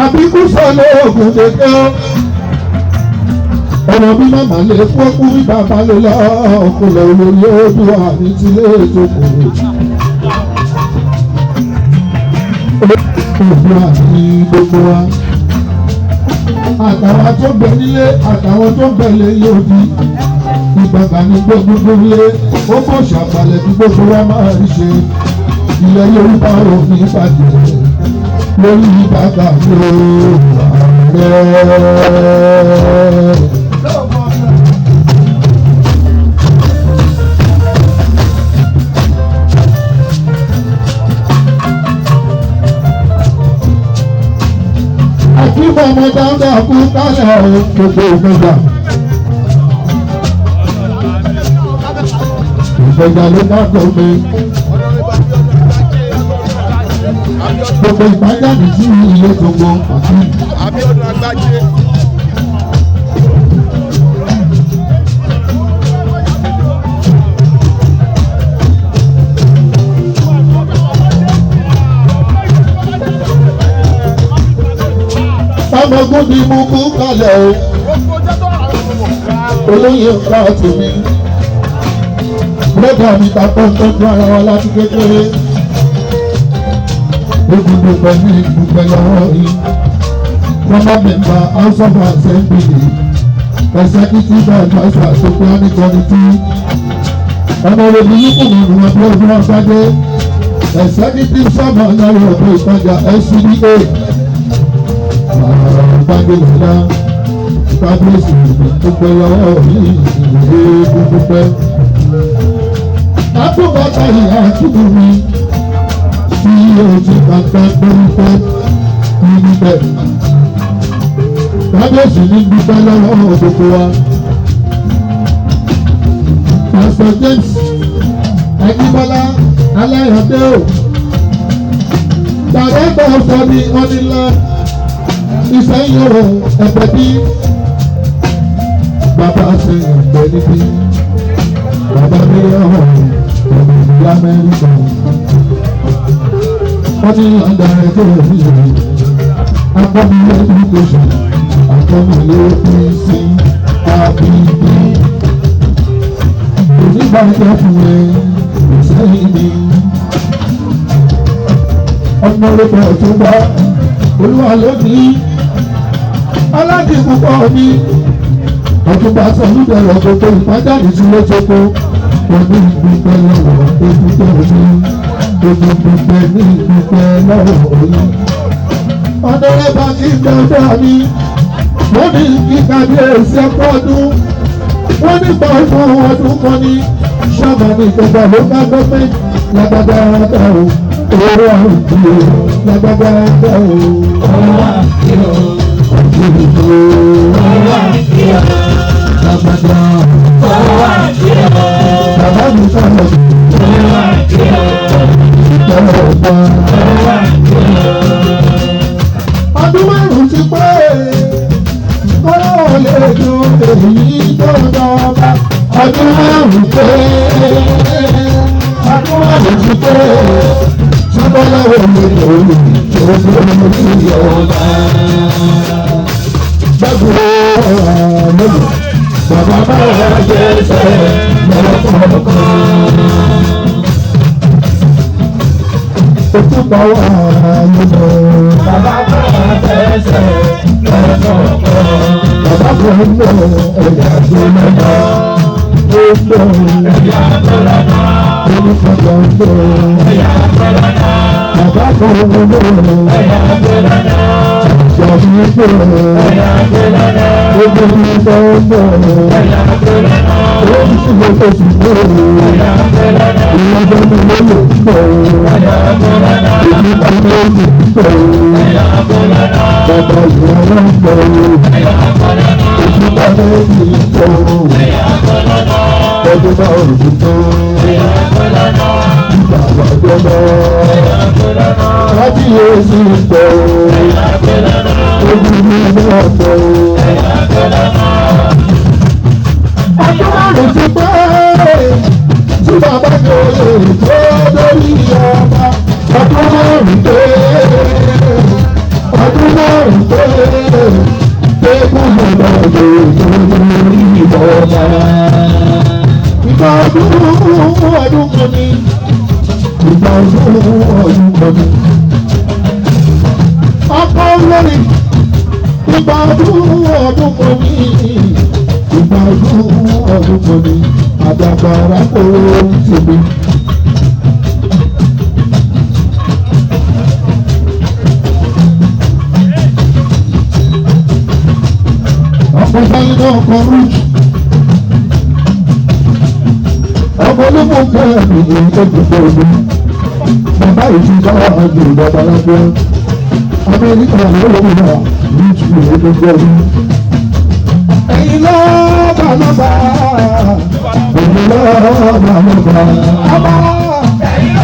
àbíkú sọ̀lẹ̀ ògùn kékeré ó. ọ̀rọ̀ bí màmá lè fọ́kú bí bàbá lè lọ ọkùnrin olórí Oòduà ní tilé ìjókòó. Oòduà ní gbogbo wa. Àtàwọn tó bẹ nílé àtàwọn tó bẹ lé yóòdì. Ìgbàgbà ní gbogbo ilé ó bọ̀ ṣàpàlẹ̀ tí gbogbo wa máa ń ṣe. Ilẹ̀ Yorùbá ò ní ìbàdàn lórí bàbá Oòduà. Àkíkọ̀ ọmọ dáadáa kú kálẹ̀ gbogbo ìgbẹ́jà. Ìgbẹ́jà ló bá tó mi. Gbogbo ìbájáde sí ilé gbogbo àti. Abíọ́dún Agbájé. Ọmọgún ni mo kú kalẹ̀ o. Olóyè ńlá ti mi. Lọ́dà mi ta pọ́ńpọ́ńpọ́ ara wa láti kékeré. Egungun pẹ̀lú ìgbùgbẹ́ lọ́wọ́ yìí. Former member House of Assembly. Executive adviser to planning committee. Ọmọlẹ́bí yìí kò mọ̀ níwọ̀n bí ọdún ọ̀gbádé. Executive sábà náà yọ̀ ọ̀dọ̀ ìtajà SCDA. Gbàgbéwòlá kábíyèsí dúpẹ́ lọ́wọ́ yìí ìwé dúpẹ́. Àbúbọ̀tà ìyá àtúbù mi tí ojú bàtà pẹ́ẹ́pẹ́ níbẹ̀. Kábíyèsí ní dúpẹ́ lọ́wọ́ gbogbo wa. Pastor James Akíbọ́lá Aláyọ̀dé o. Bàbá ẹgbẹ́ ọ̀sán ní ọ́nìlá. Ìsẹ́yìn ọ̀rọ̀ ẹ̀bẹ̀ bí bàbá ṣe ẹ̀bẹ̀ níbí bàbá mi ọ̀rọ̀ ẹ̀bẹ̀ ní Amẹ́ríkà wọ́n ní ọ̀dàrẹ̀ tó rẹ̀ nílẹ̀ akọ́mílẹ̀ education akọ́mílẹ̀ APC APP onígbàjẹ́ fún ẹ ìsẹ́yìn ni ọ̀nàrẹ́bẹ̀ tó bá Olúwa lónìí. Aládìí púpọ̀ ní ọ̀túnba sọ̀lúdẹ̀rọ̀ gbogbo ìpájáde tí ló tókó wọn ní ìgbìgbẹ́ lọ́wọ́ ìgbìgbẹ́ òní ìgbìgbẹ́ ní ìgbìgbẹ́ lọ́wọ́ òní. Ọ̀dọ́rẹ́bà kí n dọ́dọ́ mi wọ́n ní ìkàdé ìṣẹ́pọ̀ ọdún wọ́n nípa ọdún ọdún kan ní sábà ní ìjọba local government lágbàdá ọ̀dà o owó àrùn lágbàdá ọ̀dà o owó àrùn. Bàbá mi sọ̀rọ̀ ọdún márùn-ún ti pé kọ́lọ́wọ́ lè dùn èyí tó dọ́gba. Ọdún márùn-ún pé ọdún márùn-ún ti pé kọ́lọ́wọ́ lè dùn èyí tó dọ́gba. Bàbá bàbá jẹ́sẹ̀ lọ́kọ̀ọ̀kan. Òkúta wà nínú. Bàbá bàbá jẹ́sẹ̀ lọ́kọ̀ọ̀kan. Bàbá kan ń lọ ẹ̀yà tó lọ́nà. Ó ń lọ ẹ̀yà tó lọ́nà. Orúkọ kan ń lọ ẹ̀yà tó lọ́nà. Bàbá kan ń lọ ẹ̀yà tó lọ́nà. Jọ̀bí pé ẹ̀yà tó lọ́nà. Gbogbo ní sọ́ọ̀bọ̀ ẹ̀yà tó lọ́nà. Orí sí gbogbo sì gbé ẹ̀yà tó lọ́nà. Ìyájọ́ mi ló lè pọ̀ ẹ̀yà tó lọ́nà. Èmi kan ló lè pọ̀ ẹ̀yà tó lọ́nà. Bàbá ìyá ń pọ̀ ẹ̀yà tó lọ́nà. Èmi kan ló lè pọ̀ ẹ̀yà tó lọ́nà. Ọdún bá òrùn tó ẹ̀yà tó lọ́nà. Ìgbà àgbàdo lọ ẹ̀yà tó lọ́nà. Láti yé sí pọ̀ ẹ̀yà tó lọ́nà. Ojú mi náà pọ̀ ẹ̀yà tó lọ́nà. Ọdún márùn-ún ti pẹ́ tí bàbá mi ò lè tó lórí ọba. Ọdún márùn-ún pé ọdún márùn-ún Eégún ló lọ lè lórí ìbọ̀dà. Ìgbà ọdún kan ní. Ìgbà ọdún kan ní. Ọkọ lórí. Ìgbà ọdún kan ní. Ìgbà ọdún kan ní. Àdàbàrà kò tóbi. Ọkọ̀ sáyé náà kọ rúùtù. Ọkọ̀ olóko kẹ́ẹ̀mì ìgbẹ́gbẹ́ omi. Bàbá ìfi káwá ju bàbá lábẹ́. Amẹ́ríkà lọ́wọ́ náà rúùtù ìgbẹ́gbẹ́ omi. Ẹ̀yin lọ́ọ̀bà lọ́ba. Ẹ̀yin lọ́ọ̀bà lọ́ba. Ọba. Ẹ̀yin